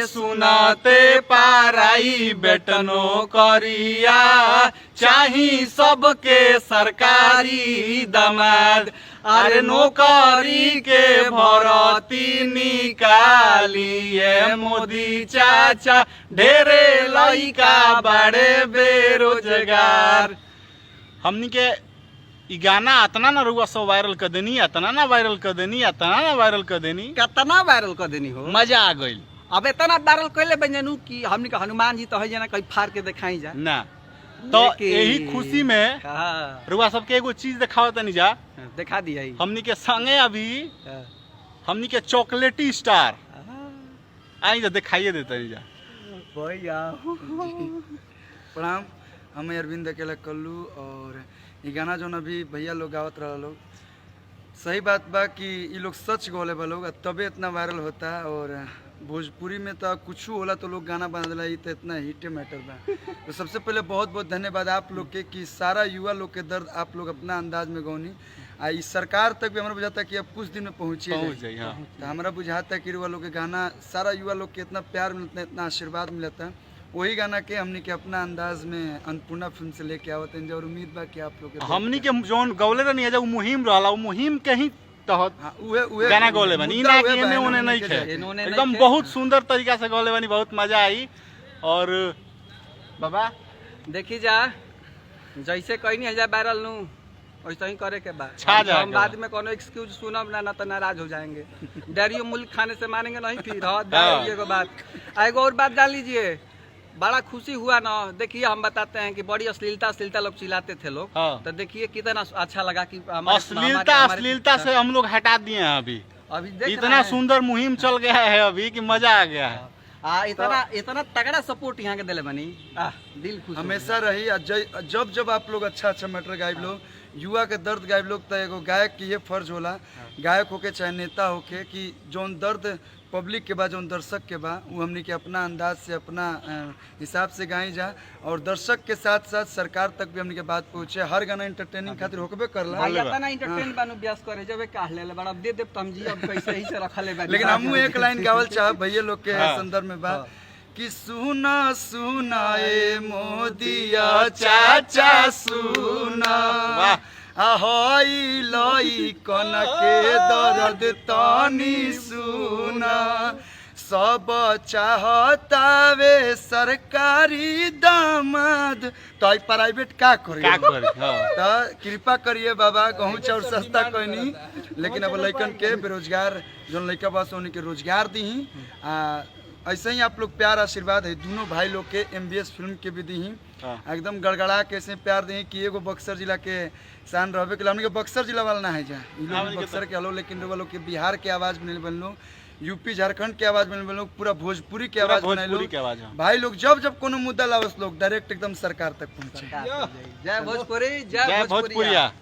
सुनते पाराई बेटनो करिया चाही सबके सरकारी दमाद। अरे नौकरी के भरती निकालिए मोदी चाचा ढेरे लइका बड़े बेरोजगार। हमनी के इ गाना अतना ना रुआ सो वायरल कर देनी, अतना ना वायरल कर देनी, अतना ना वायरल कर देनी, कितना वायरल कर देनी हो। मजा आ गइल। अब इतना वायरल कैले बंजनू कि हमनी के हनुमान जी तो है जना कहीं फाड़ के दिखाई जा ना। तो यही खुशी में रुआ सबके एगो चीज दिखाओ तनी जा, दिखा दिया हमनी के संगे अभी हमनी के चॉकलेटी स्टार आई जा दिखाइए देते जा भैया। प्रणाम, हमें अरविंद अकेला कल्लू और ये गाना जो अभी भैया लोग गावत रहा लोग, सही बात बा कि ये लोग सच गोले बा लोग, तबे इतना वायरल होता। और भोजपुरी में तो कुछ होला तो लोग गाना बना दिला, ये तो इतना हिट मैटर बा। तो सबसे पहले बहुत बहुत धन्यवाद आप लोग के कि सारा युवा लोग के दर्द आप लोग अपना अंदाज में गौनी। इस सरकार तक भी हमारा बुझाता कि अब कुछ दिन में पहुँच जाए। तो हमारा बुझाता कि युवा लोग के गाना सारा युवा लोग के इतना प्यार मिलता है, इतना आशीर्वाद मिलता। वही गाना के हमनी के अपना अंदाज में अन्नपूर्णा फिल्म से लेके आवत हैं और उम्मीद बा कि आप लोग हमनी के जोन गौले रहनी है, जब मुहिम रहला वो मुहिम के ही तहत गाना गौले बनी ना कि एने ओने नहीं खे, एकदम बहुत सुंदर तरीका से गौले बनी, बहुत मजा आई। और बाबा देखी जा जैसे कहीं नहीं जा वायरल नू वैसे ही करे के बाद हम बाद में कोनो एक्सक्यूज सुनब ना तो नाराज हो जाएंगे। डेरियो मुल्क खाने से मानेंगे नहीं फिर। एगो बात एगो और बात जान लीजिए, बड़ा खुशी हुआ ना। देखिए हम बताते हैं कि बड़ी अश्लीलता लोग चिल्लाते थे लोग, तो देखिए कितना अच्छा लगा कि अश्लीलता से हम लोग हटा दिए हैं। अभी इतना सुंदर मुहिम चल गया है अभी कि मजा आ गया है। इतना तगड़ा सपोर्ट यहाँ के दिले बनी, दिल खुश हमेशा रही। जब जब आप लोग अच्छा मैटर गायब लोग, युवा के दर्द गायब लोग, तो एगो गायक की ये फर्ज होला, गायक होके चाहे नेता होके, कि जौन दर्द पब्लिक के बा जौन दर्शक के बा वो हमनी के अपना अंदाज से अपना हिसाब से गाई जा। और दर्शक के साथ साथ सरकार तक भी हमनी के बात पहुँचे। हर गाना एंटरटेनिंग खातिर होकबे करला, एंटरटेन बानू ब्यास करे जब काढ़ ले बड़ा दे देब तम जी अब पैसे ही से रखले बा। लेकिन हमहू एक लाइन गावल चाहब भैया लोग के संदर्भ में बा कि सुना सुना ए मोदिया चाचा सुना, ahoy लई कन के दर्द तानी सुना, सब चाहतावे सरकारी दामाद तो प्राइवेट का करी। तो कृपा करिए बाबा, गहूँ चाउर सस्ता कहनी, लेकिन अब लइकन के बेरोजगार जो लइका बस उन्हीं के रोजगार दी। ऐसे ही आप लोग प्यार आशीर्वाद है दोनों भाई लोग के MBS फिल्म के भी दी, एकदम गड़गड़ा के ऐसे प्यार दी कि एगो बक्सर जिला के शान रहे के। हमने के बक्सर जिला वाला ना है जा, बक्सर के हलो, लेकिन वो लोग के बिहार के आवाज में बन लो, यूपी झारखंड के आवाज में बन लो, पूरा भोजपुरी के आवाज बना लो। भाई लोग जब कोनो मुद्दा लावस लोग डायरेक्ट एकदम सरकार तक पहुँचे। जय भोजपुरी, जय भोजपुरिया।